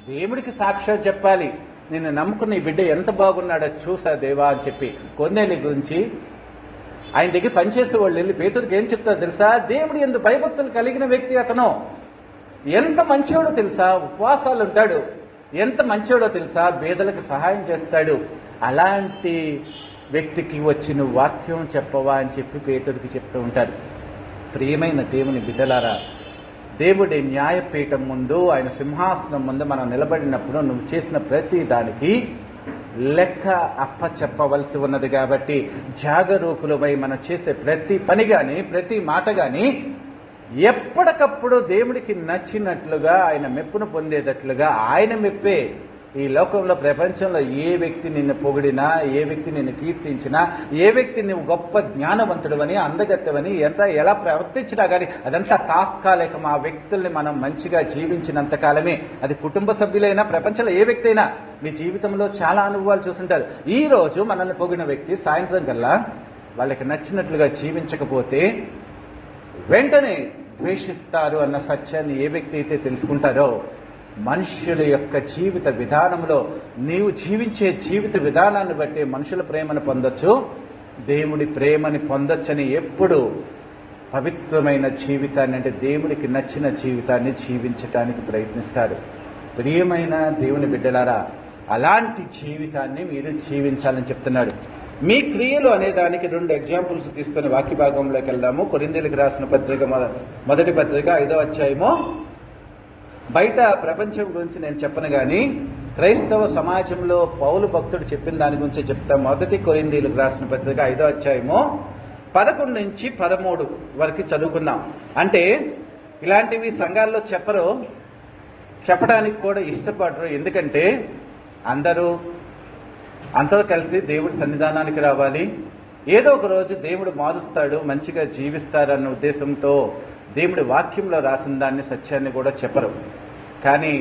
దేవుడికి సాక్ష్యం చెప్పాలి. నిన్ను నమ్ముకున్న ఈ బిడ్డ ఎంత బాగున్నాడో చూసా దేవా అని చెప్పి. కొన్నేళ్ళ గురించి ఆయన దగ్గర పనిచేసే వాళ్ళు వెళ్ళి పేతురికి ఏం చెప్తారు తెలుసా? దేవుడు యందు భయభక్తులు కలిగిన వ్యక్తి అతను, ఎంత మంచోడో తెలుసా, ఉపవాసాలు ఉంటాడు, ఎంత మంచోడో తెలుసా, పేదలకు సహాయం చేస్తాడు. అలాంటి వ్యక్తికి వచ్చి నువ్వు వాక్యం చెప్పవా అని చెప్పి పేతుడికి చెప్తూ ఉంటాడు. ప్రియమైన దేవుని బిడ్డలారా, దేవుడి న్యాయపీఠం ముందు, ఆయన సింహాసనం ముందు మనం నిలబడినప్పుడు నువ్వు చేసిన ప్రతి దానికి లెక్క అప్పచెప్పవలసి ఉన్నది. కాబట్టి జాగరూకులమై మనం చేసే ప్రతి పని కానీ, ప్రతి మాట కానీ ఎప్పటికప్పుడు దేవుడికి నచ్చినట్లుగా, ఆయన మెప్పును పొందేటట్లుగా, ఆయన మెప్పే ఈ లోకంలో ప్రపంచంలో ఏ వ్యక్తి నిన్ను పొగిడినా, ఏ వ్యక్తి నిన్ను కీర్తించినా, ఏ వ్యక్తి నువ్వు గొప్ప జ్ఞానవంతుడవని, అందగత్తవని ఎలా ప్రవర్తించినా కానీ అదంతా తాత్కాలికం. ఆ వ్యక్తుల్ని మనం మంచిగా జీవించినంతకాలమే, అది కుటుంబ సభ్యులైనా, ప్రపంచంలో ఏ వ్యక్తి అయినా మీ జీవితంలో చాలా అనుభవాలు చూస్తుంటారు. ఈ రోజు మనల్ని పొగిడిన వ్యక్తి సాయంత్రం కల్లా వాళ్ళకి నచ్చినట్లుగా జీవించకపోతే వెంటనే ద్వేషిస్తారు అన్న సత్యాన్ని ఏ వ్యక్తి అయితే తెలుసుకుంటారో మనుష్యుల యొక్క జీవిత విధానంలో నీవు జీవించే జీవిత విధానాన్ని బట్టి మనుషుల ప్రేమను పొందొచ్చు, దేవుడి ప్రేమని పొందొచ్చని ఎప్పుడు పవిత్రమైన జీవితాన్ని అంటే దేవుడికి నచ్చిన జీవితాన్ని జీవించటానికి ప్రయత్నిస్తారు. ప్రియమైన దేవుని బిడ్డలారా, అలాంటి జీవితాన్ని మీరు జీవించాలని చెప్తున్నాడు. మీ క్రియలు అనే దానికి 2 ఎగ్జాంపుల్స్ తీసుకుని వాక్య భాగంలోకి వెళ్దాము. కొరింథీయులకు రాసిన పత్రిక మొదటి పత్రిక 5వ అధ్యాయము. బయట ప్రపంచం గురించి నేను చెప్పను కానీ క్రైస్తవ సమాజంలో పౌలు భక్తుడు చెప్పిన దాని గురించి చెప్తా. మొదటి కొరింథీయులకు రాసిన పత్రిక 5వ అధ్యాయము 11 నుంచి 13 వరకు చదువుకుందాం. అంటే ఇలాంటివి సంఘాల్లో చెప్పరు, చెప్పడానికి కూడా ఇష్టపడరు. ఎందుకంటే అందరూ కలిసి దేవుడి సన్నిధానానికి రావాలి, ఏదో ఒక రోజు దేవుడు మారుస్తాడు, మంచిగా జీవిస్తారన్న ఉద్దేశంతో దేవుడి వాక్యంలో రాసిన దాన్ని సత్యాన్ని కూడా చెప్పరు. కానీ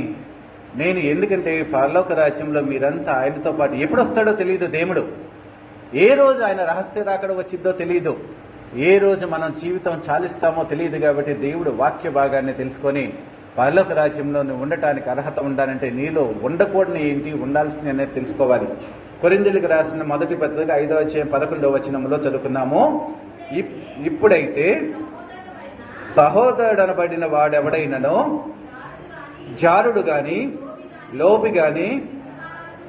నేను ఎందుకంటే పరలోక రాజ్యంలో మీరంతా ఆయనతో పాటు ఎప్పుడు వస్తాడో తెలియదు. దేవుడు ఏ రోజు ఆయన రహస్య రాకడ వచ్చిద్దో తెలియదు, ఏ రోజు మనం జీవితం చాలిస్తామో తెలియదు. కాబట్టి దేవుడు వాక్య భాగాన్ని తెలుసుకొని పరలోక రాజ్యంలో నువ్వు ఉండటానికి అర్హత ఉండాలంటే నీలో ఉండకూడని ఏంటి, ఉండాల్సిన అనేది తెలుసుకోవాలి. కొరింథీయులకు రాసిన మొదటి పత్రిక 5వ అధ్యాయం 11వ వచనంలో చదువుకున్నాము. ఇప్పుడైతే సహోదరుడనబడిన వాడెవడైననో జారుడు గాని, లోబి గాని,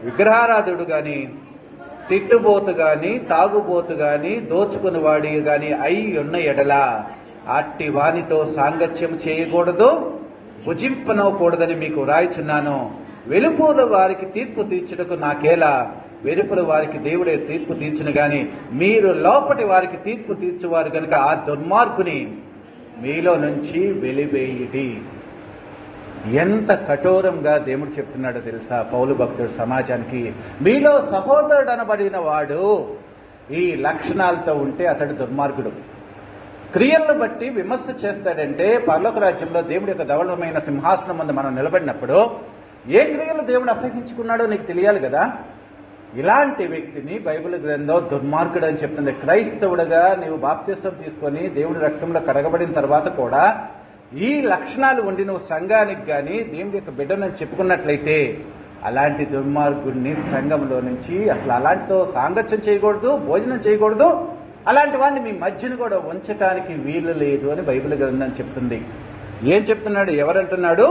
విగ్రహారాధుడు గాని, తిట్టుబోతు గాని, తాగుబోతు గాని, దోచుకుని వాడి గాని అయి ఉన్న ఎడల అట్టి వానితో సాంగత్యం చేయకూడదు, భుజింపనవకూడదని మీకు రాయిచున్నాను. వెలుపుల వారికి తీర్పు తీర్చుటకు నాకేలా, వెలుపుల వారికి దేవుడే తీర్పు తీర్చును గాని మీరు లోపటి వారికి తీర్పు తీర్చువారు కనుక ఆ దుర్మార్గుని మీలో నుంచి వెలివేయుడి. ఎంత కఠోరంగా దేవుడు చెప్తున్నాడో తెలుసా పౌలు భక్తుడు సమాజానికి. మీలో సహోదరుడు అనబడిన వాడు ఈ లక్షణాలతో ఉంటే అతడు దుర్మార్గుడు. క్రియలను బట్టి విమర్శ చేస్తాడంటే పరలోక రాజ్యంలో దేవుడి యొక్క ధవళమైన సింహాసనం ముందు మనం నిలబడినప్పుడు ఏ క్రియలు దేవుడు అసహించుకున్నాడో నీకు తెలియాలి కదా. ఇలాంటి వ్యక్తిని బైబిల్ గ్రంథం దుర్మార్గుడు అని చెప్తుంది. క్రైస్తవుడుగా నీవు బాప్తిసం తీసుకొని దేవుడి రక్తంలో కడగబడిన తర్వాత కూడా ఈ లక్షణాలు ఉండి నువ్వు సంఘానికి కానీ దేవుడి యొక్క బిడ్డనని చెప్పుకున్నట్లయితే అలాంటి దుర్మార్గుడిని సంఘంలో నుంచి అసలు అలాంటితో సాంగత్యం చేయకూడదు, భోజనం చేయకూడదు, అలాంటి వాడిని మీ మధ్యను కూడా ఉంచటానికి వీలు లేదు అని బైబిల్ గ్రంథం చెప్తుంది. ఏం చెప్తున్నాడు, ఎవరంటున్నాడు?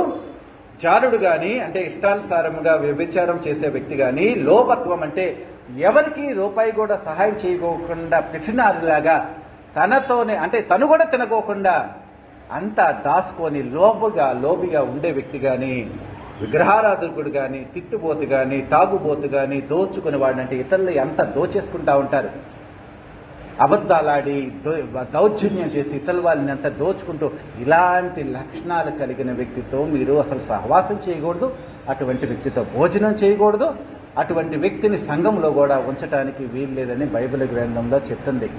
జారుడు గాని అంటే ఇష్టానుసారంగా వ్యభిచారం చేసే వ్యక్తి గాని, లోపత్వం అంటే ఎవరికి రూపాయి కూడా సహాయం చేయకోకుండా పిసినారులాగా తనతోనే అంటే తను కూడా తినకోకుండా అంతా దాచుకొని లోబిగా ఉండే వ్యక్తి గాని, విగ్రహారాధకుడు గాని, తిట్టుబోతు గాని, తాగుబోతు గాని, దోచుకుని వాడినంటే ఇతరులు ఎంత దోచేసుకుంటా ఉంటారు. అబద్ధాలాడి దౌర్జన్యం చేసి ఇతరుల వాళ్ళని అంతా దోచుకుంటూ ఇలాంటి లక్షణాలు కలిగిన వ్యక్తితో మీరు అసలు సహవాసం చేయకూడదు, అటువంటి వ్యక్తితో భోజనం చేయకూడదు, అటువంటి వ్యక్తిని సంఘంలో కూడా ఉంచడానికి వీలు లేదని బైబిల్ గ్రంథంలో చెప్తుంది.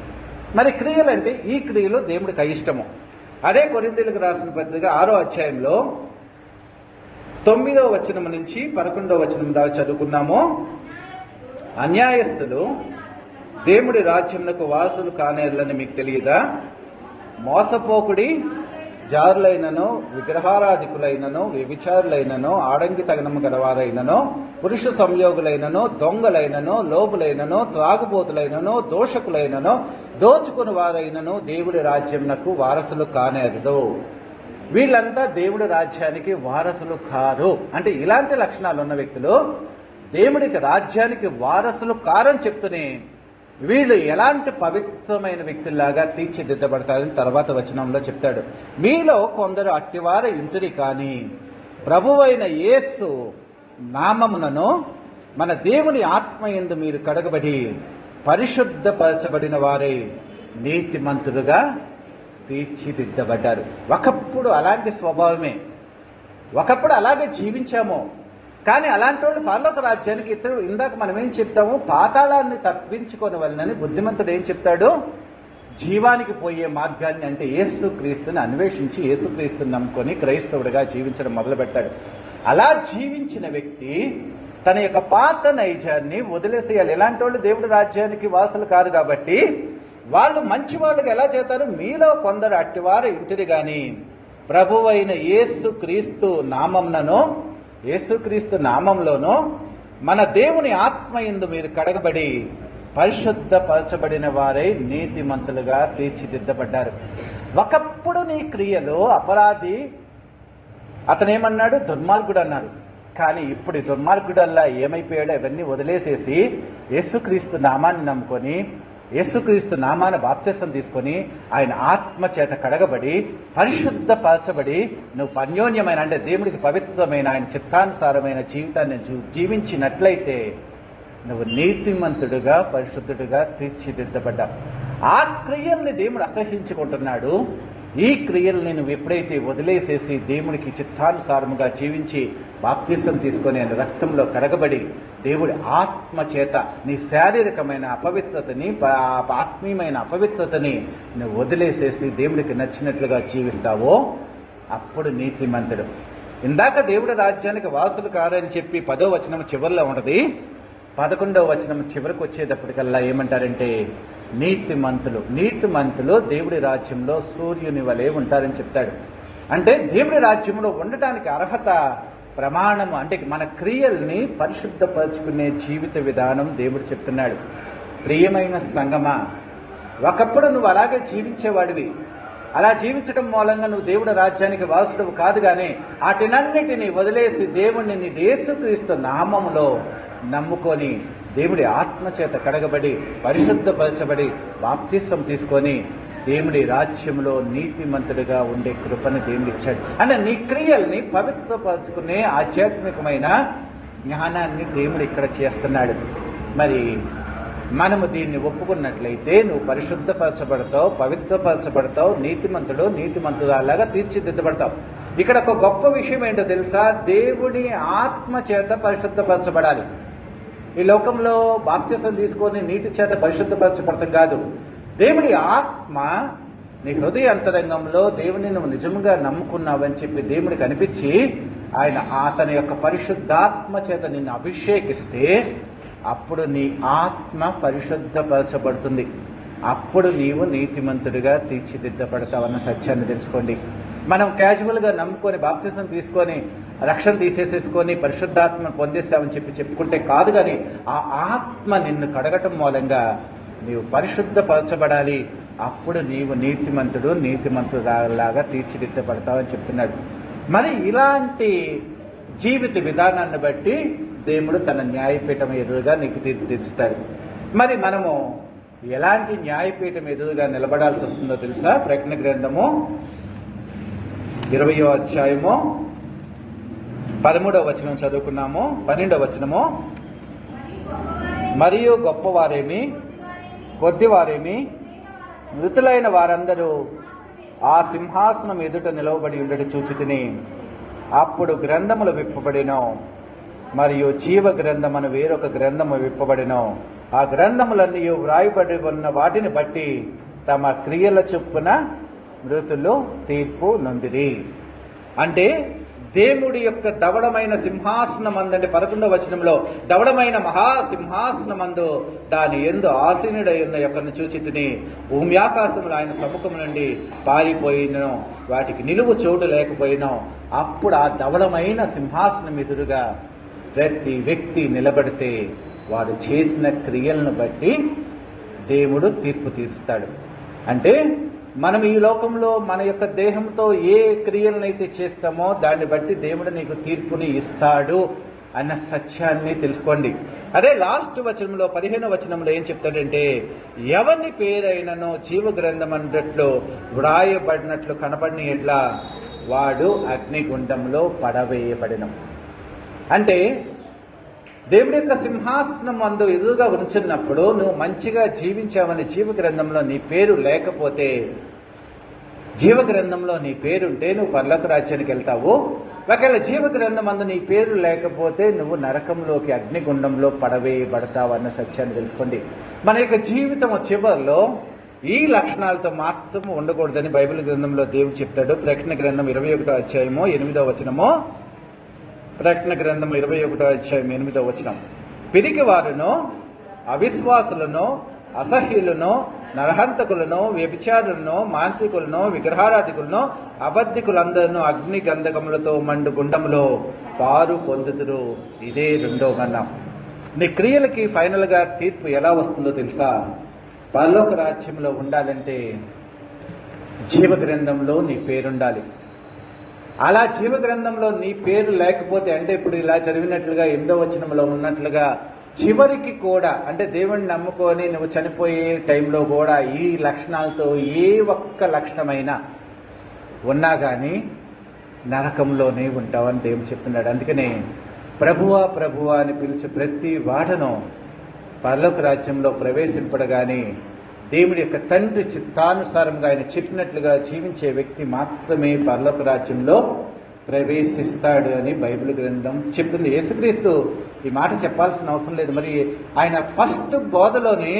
మరి క్రియలు అంటే ఈ క్రియలు దేవుడికి అయిష్టము. అదే కొరింథీయులకు రాసిన పత్రిక 6వ అధ్యాయంలో 9వ వచనం నుంచి 11వ వచనం దాకా చదువుకున్నాము. అన్యాయస్తులు దేవుడి రాజ్యమునకు వారసులు కానేర్లని మీకు తెలియదా? మోసపోకుడి, జారులైనను, విగ్రహారాధికులైనను, వ్యభిచారులైనను, ఆడంగి తగనము గలవారైనను, పురుష సంయోగులైనను, దొంగలైనను, లోబులైనను, త్రాగుబోతులైనను, దోషకులైనను, దోచుకుని వారైనను దేవుడి రాజ్యమునకు వారసులు కానేరదు. వీళ్ళంతా దేవుడి రాజ్యానికి వారసులు కారు. అంటే ఇలాంటి లక్షణాలు ఉన్న వ్యక్తులు దేవుడికి రాజ్యానికి వారసులు కారని చెప్తూనే వీళ్ళు ఎలాంటి పవిత్రమైన వ్యక్తుల్లాగా తీర్చిదిద్దబడతారని తర్వాత వచనంలో చెప్తాడు. మీలో కొందరు అట్టివారు ఇంటిని కానీ ప్రభువైన యేసు నామమునను మన దేవుని ఆత్మయందు మీరు కడగబడి పరిశుద్ధపరచబడిన వారే నీతిమంతులుగా తీర్చిదిద్దబడ్డారు. ఒకప్పుడు అలాంటి స్వభావమే, ఒకప్పుడు అలాగే జీవించాము. కానీ అలాంటి వాళ్ళు పరలోక రాజ్యానికి ఇతరు ఇందాక మనం ఏం చెప్తాము, పాతాళాన్ని తప్పించుకొని వెళ్ళనని బుద్ధిమంతుడు ఏం చెప్తాడు? జీవానికి పోయే మార్గాన్ని అంటే యేసుక్రీస్తుని అన్వేషించి యేసుక్రీస్తుని నమ్ముకొని క్రైస్తవుడిగా జీవించడం మొదలు పెట్టాడు. అలా జీవించిన వ్యక్తి తన యొక్క పాత నైజాన్ని వదిలేసేయాలి. ఇలాంటి వాళ్ళు దేవుడి రాజ్యానికి వారసులు కాదు. కాబట్టి వాళ్ళు మంచి వాళ్ళకి ఎలా చేస్తారు? మీలో కొందరు అట్టివారు ఇంటిని గాని ప్రభువైన యేసు క్రీస్తు నామమునను యేసుక్రీస్తు నామంలోనూ మన దేవుని ఆత్మయందు మీరు కడగబడి పరిశుద్ధపరచబడిన వారై నీతిమంతులుగా తీర్చిదిద్దబడ్డారు. ఒకప్పుడు నీ క్రియలో అపరాధి, అతనేమన్నాడు? దుర్మార్గుడు అన్నాడు. కానీ ఇప్పుడు దుర్మార్గుడల్లా ఏమైపోయాడో అవన్నీ వదిలేసేసి యేసుక్రీస్తు నామాన్ని నమ్ముకొని, యేసుక్రీస్తు నామాన బాప్తిసం తీసుకొని, ఆయన ఆత్మ చేత కడగబడి పరిశుద్ధపరచబడి నువ్వు అన్యోన్యమైన, అంటే దేవుడికి పవిత్రమైన, ఆయన చిత్తానుసారమైన జీవితాన్ని జీవించినట్లయితే నువ్వు నీతిమంతుడుగా పరిశుద్ధుడుగా తీర్చిదిద్దబడ్డావు. ఆ క్రియల్ని దేవుడు అసహించుకుంటున్నాడు. ఈ క్రియల్ని నువ్వు ఎప్పుడైతే వదిలేసేసి దేవుడికి చిత్తానుసారముగా జీవించి బాప్తిసం తీసుకొని ఆయన రక్తంలో కడగబడి దేవుడి ఆత్మ చేత నీ శారీరకమైన అపవిత్రతని, ఆత్మీయమైన అపవిత్రతని నువ్వు వదిలేసేసి దేవుడికి నచ్చినట్లుగా జీవిస్తావో అప్పుడు నీతిమంతుడు. ఇందాక దేవుడి రాజ్యానికి వారసులు కారని చెప్పి 10వ వచనం చివరిలో ఉన్నది. 11వ వచనం చివరికి వచ్చేటప్పటికల్లా ఏమంటారంటే నీతిమంతులు దేవుడి రాజ్యంలో సూర్యుని వలె ఉంటారని చెప్తాడు. అంటే దేవుడి రాజ్యంలో ఉండటానికి అర్హత ప్రమాణము, అంటే మన క్రియల్ని పరిశుద్ధపరచుకునే జీవిత విధానం దేవుడు చెప్తున్నాడు. ప్రియమైన సంగమా, ఒకప్పుడు నువ్వు అలాగే జీవించేవాడివి. అలా జీవించడం మూలంగా నువ్వు దేవుడి రాజ్యానికి వారసుడు కాదు. కానీ వాటినన్నిటినీ వదిలేసి దేవుణ్ణి నీ యేసుక్రీస్తు నామములో నమ్ముకొని దేవుడి ఆత్మచేత కడగబడి పరిశుద్ధపరచబడి బాప్తిసం తీసుకొని దేవుడి రాజ్యంలో నీతిమంతుడిగా ఉండే కృపను దేవుడు ఇచ్చాడు. అంటే నీ క్రియల్ని పవిత్రపరచుకునే ఆధ్యాత్మికమైన జ్ఞానాన్ని దేవుడు ఇక్కడ చేస్తున్నాడు. మరి మనము దీన్ని ఒప్పుకున్నట్లయితే నువ్వు పరిశుద్ధపరచబడతావు, పవిత్రపరచబడతావు, నీతిమంతురాలాగా తీర్చిదిద్దబడతావు. ఇక్కడ ఒక గొప్ప విషయం ఏంటో తెలుసా? దేవుడి ఆత్మ చేత పరిశుద్ధపరచబడాలి. ఈ లోకంలో బాప్తిసం తీసుకొని నీటి చేత పరిశుద్ధపరచబడతాం కాదు. దేవుడి ఆత్మ నీ హృదయ అంతరంగంలో దేవుని నువ్వు నిజంగా నమ్ముకున్నావని చెప్పి దేవుడికి అనిపించి ఆయన అతని యొక్క పరిశుద్ధాత్మ చేత నిన్ను అభిషేకిస్తే అప్పుడు నీ ఆత్మ పరిశుద్ధపరచబడుతుంది. అప్పుడు నీవు నీతిమంతుడిగా తీర్చిదిద్దబడతావన్న సత్యాన్ని తెలుసుకోండి. మనం క్యాజువల్గా నమ్ముకొని బాప్తిసం తీసుకొని రక్షణ తీసేసేసుకొని పరిశుద్ధాత్మ పొందేస్తామని చెప్పుకుంటే కాదు. కానీ ఆ ఆత్మ నిన్ను కడగటం మూలంగా నీవు పరిశుద్ధపరచబడాలి. అప్పుడు నీవు నీతిమంతులాగా తీర్చిదిద్దబడతావని చెప్తున్నాడు. మరి ఇలాంటి జీవిత విధానాన్ని బట్టి దేవుడు తన న్యాయపీఠం ఎదురుగా నీకు తీర్చుతాడు. మరి మనము ఎలాంటి న్యాయపీఠం ఎదురుగా నిలబడాల్సి వస్తుందో తెలుసా? ప్రకటన గ్రంథము 20వ అధ్యాయము 13వ వచనం చదువుకున్నాము. 12వ వచనము, మరియు గొప్పవారేమి కొద్దివారేమి మృతులైన వారందరూ ఆ సింహాసనం ఎదుట నిలవబడి ఉండట చూచితిని. అప్పుడు గ్రంథములు విప్పబడినో, మరియు జీవ గ్రంథమను వేరొక గ్రంథము విప్పబడినో. ఆ గ్రంథములన్నీ వ్రాయబడి ఉన్న వాటిని బట్టి తమ క్రియల చొప్పున మృతులు తీర్పు నొందిరి. అంటే దేవుడి యొక్క ధవళమైన సింహాసనం అందండి 11వ వచనంలో, ధవళమైన మహాసింహాసనమందు దాని యందు ఆసీనుడై ఉన్న యొక్కను చూచితిని. భూమి ఆకాశములు ఆయన సముఖం నుండి పారిపోయినో, వాటికి నిలువు చోటు లేకపోయినో. అప్పుడు ఆ ధవళమైన సింహాసనం ఎదురుగా ప్రతి వ్యక్తి నిలబడితే వారు చేసిన క్రియలను బట్టి దేవుడు తీర్పు తీరుస్తాడు. అంటే మనం ఈ లోకంలో మన యొక్క దేహంతో ఏ క్రియలనైతే చేస్తామో దాన్ని బట్టి దేవుడు నీకు తీర్పుని ఇస్తాడు అన్న సత్యాన్ని తెలుసుకోండి. అదే లాస్ట్ వచనంలో 15వ వచనంలో ఏం చెప్తాడంటే, ఎవరిని పేరైనను జీవ గ్రంథం అన్నట్లు వ్రాయబడినట్లు కనబడిన ఎట్లా వాడు అగ్నిగుండంలో పడవేయబడిన. అంటే దేవుడి యొక్క సింహాసనం అందు ఎదురుగా ఉంచున్నప్పుడు నువ్వు మంచిగా జీవించావని జీవ గ్రంథంలో నీ పేరు లేకపోతే, జీవ గ్రంథంలో నీ పేరుంటే నువ్వు పరలోక రాజ్యానికి వెళ్తావు. ఒకవేళ జీవ గ్రంథం అందు నీ పేరు లేకపోతే నువ్వు నరకంలోకి అగ్నిగుండంలో పడవేయబడతావు అన్న సత్యాన్ని తెలుసుకోండి. మన యొక్క జీవితం చివరిలో ఈ లక్షణాలతో మాత్రం ఉండకూడదని బైబిల్ గ్రంథంలో దేవుడు చెప్తాడు. ప్రకటన గ్రంథం 21వ అధ్యాయము 8వ వచనము. ప్రకటన గ్రంథం 21వ అధ్యాయం 8వ వచనం, పిరికి వారును అవిశ్వాసులను అసహ్యులను, నరహంతకులను, వ్యభిచారులను, మాంత్రికులను, విగ్రహారాధికులను, అబద్ధికులందరూ అగ్ని గంధకములతో మండు గుండములో పారు పొందుదురు. ఇదే రెండో మరణం. నీ క్రియలకి ఫైనల్గా తీర్పు ఎలా వస్తుందో తెలుసా? పరలోక రాజ్యంలో ఉండాలంటే జీవ గ్రంథంలో నీ పేరుండాలి. అలా జీవ గ్రంథంలో నీ పేరు లేకపోతే, అంటే ఇప్పుడు ఇలా చదివినట్లుగా 8వ వచనంలో ఉన్నట్లుగా చివరికి కూడా, అంటే దేవుణ్ణి నమ్ముకొని నువ్వు చనిపోయే టైంలో కూడా ఈ లక్షణాలతో ఏ ఒక్క లక్షణమైనా ఉన్నా కానీ నరకంలోనే ఉంటావని దేవుడు చెప్తున్నాడు. అందుకనే ప్రభువా ప్రభువా అని పిలిచి ప్రతి వాడను పరలోక రాజ్యంలో ప్రవేశింపడగానే దేవుడి యొక్క తండ్రి చిత్తానుసారంగా ఆయన చెప్పినట్లుగా జీవించే వ్యక్తి మాత్రమే పరలోక రాజ్యంలో ప్రవేశిస్తాడు అని బైబిల్ గ్రంథం చెప్తుంది. యేసుక్రీస్తు ఈ మాట చెప్పాల్సిన అవసరం లేదు. మరి ఆయన ఫస్ట్ బోధలోనే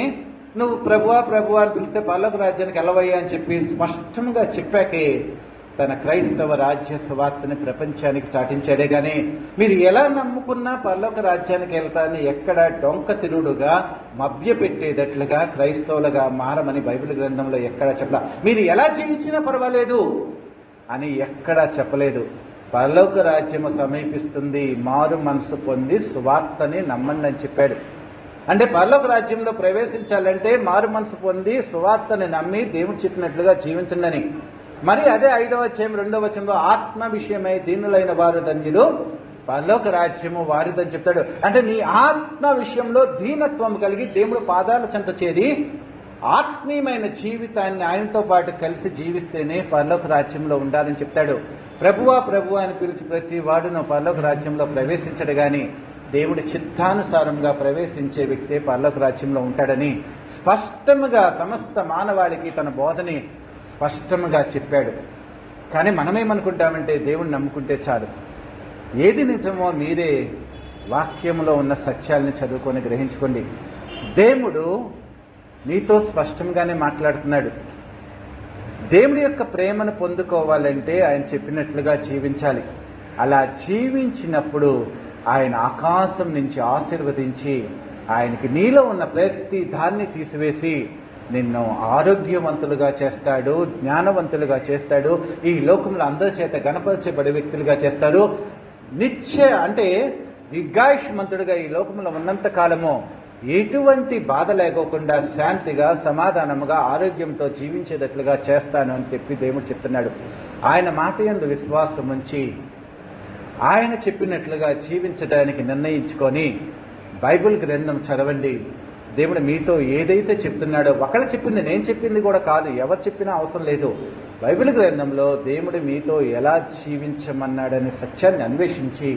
నువ్వు ప్రభువా ప్రభువా అని పిలిస్తే పరలోక రాజ్యానికి వెళ్ళవయ్యా అని చెప్పి స్పష్టంగా చెప్పాకే తన క్రైస్తవ రాజ్య సువార్తని ప్రపంచానికి చాటించాడే కానీ మీరు ఎలా నమ్ముకున్నా పరలోక రాజ్యానికి వెళ్తారని ఎక్కడ డొంక తిరుగుడుగా మభ్యపెట్టేటట్లుగా క్రైస్తవులుగా మారమని బైబిల్ గ్రంథంలో ఎక్కడా చెప్పలా. మీరు ఎలా జీవించినా పర్వాలేదు అని ఎక్కడా చెప్పలేదు. పరలోక రాజ్యము సమీపిస్తుంది, మారు మనసు పొంది సువార్తని నమ్మండి అని చెప్పాడు. అంటే పరలోక రాజ్యంలో ప్రవేశించాలంటే మారు మనసు పొంది సువార్తని నమ్మి దేవుడు చెప్పినట్లుగా జీవించండి అని. మరి అదే 5వ అధ్యాయం 2వ వచనంలో ఆత్మ విషయమై దీనులైన వారు ధన్యులు, పరలోక రాజ్యము వారిదని చెప్తాడు. అంటే నీ ఆత్మ విషయంలో దీనత్వం కలిగి దేవుడు పాదాల చెంత చేరి ఆత్మీయమైన జీవితాన్ని ఆయనతో పాటు కలిసి జీవిస్తేనే పరలోక రాజ్యంలో ఉండాలని చెప్తాడు. ప్రభువా ప్రభువా అని పిలిచి ప్రతి వాడును పరలోక రాజ్యంలో ప్రవేశించడు కానీ దేవుడి చిత్తానుసారంగా ప్రవేశించే వ్యక్తే పరలోక రాజ్యంలో ఉంటాడని స్పష్టంగా సమస్త మానవాళికి తన బోధని స్పష్టంగా చెప్పాడు. కానీ మనమేమనుకుంటామంటే దేవుణ్ణి నమ్ముకుంటే చాలు. ఏది నిజమో మీరే వాక్యంలో ఉన్న సత్యాలని చదువుకొని గ్రహించుకోండి. దేవుడు నీతో స్పష్టంగానే మాట్లాడుతున్నాడు. దేవుడి యొక్క ప్రేమను పొందుకోవాలంటే ఆయన చెప్పినట్లుగా జీవించాలి. అలా జీవించినప్పుడు ఆయన ఆకాశం నుంచి ఆశీర్వదించి ఆయనకి నీలో ఉన్న ప్రతి దాన్ని తీసివేసి నిన్ను ఆరోగ్యవంతులుగా చేస్తాడు, జ్ఞానవంతులుగా చేస్తాడు, ఈ లోకంలో అందరి చేత గణపరచబడే వ్యక్తులుగా చేస్తాడు. అంటే దీర్ఘాయుష్మంతుడిగా ఈ లోకంలో ఉన్నంత కాలము ఎటువంటి బాధ లేకోకుండా శాంతిగా, సమాధానముగా, ఆరోగ్యంతో జీవించేటట్లుగా చేస్తాను అని చెప్పి దేవుడు చెప్తున్నాడు. ఆయన మాట యందు విశ్వాసం ఉంచి ఆయన చెప్పినట్లుగా జీవించడానికి నిర్ణయించుకొని బైబిల్ గ్రంథం చదవండి. దేవుడు మీతో ఏదైతే చెప్తున్నాడో, ఒకళ్ళు చెప్పింది నేను చెప్పింది కూడా కాదు, ఎవరు చెప్పినా అవసరం లేదు. బైబిల్ గ్రంథంలో దేవుడు మీతో ఎలా జీవించమన్నాడనే సత్యాన్ని అన్వేషించి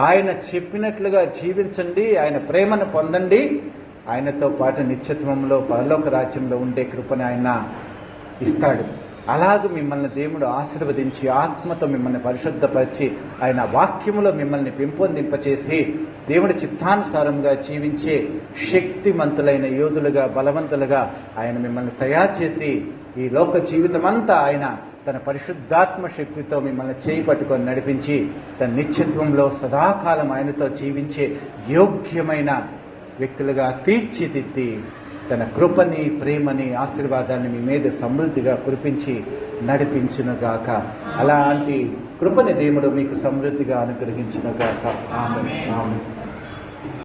ఆయన చెప్పినట్లుగా జీవించండి, ఆయన ప్రేమను పొందండి. ఆయనతో పాటు నిత్యత్వంలో పరలోక రాజ్యంలో ఉండే కృపని ఆయన ఇస్తాడు. అలాగూ మిమ్మల్ని దేవుడు ఆశీర్వదించి ఆత్మతో మిమ్మల్ని పరిశుద్ధపరిచి ఆయన వాక్యములో మిమ్మల్ని పెంపొందింపచేసి దేవుడి చిత్తానుసారంగా జీవించే శక్తిమంతులైన యోధులుగా, బలవంతులుగా ఆయన మిమ్మల్ని తయారు చేసి ఈ లోక జీవితం అంతా ఆయన తన పరిశుద్ధాత్మ శక్తితో మిమ్మల్ని చేయి పట్టుకొని నడిపించి తన నిత్యత్వంలో సదాకాలం ఆయనతో జీవించే యోగ్యమైన వ్యక్తులుగా తీర్చిదిద్ది తన కృపని, ప్రేమని, ఆశీర్వాదాన్ని మీ మీద సమృద్ధిగా కురిపించి నడిపించునుగాక. అలాంటి కృపని దేవుడు మీకు సమృద్ధిగా అనుగ్రహించునుగాక. ఆమేన్.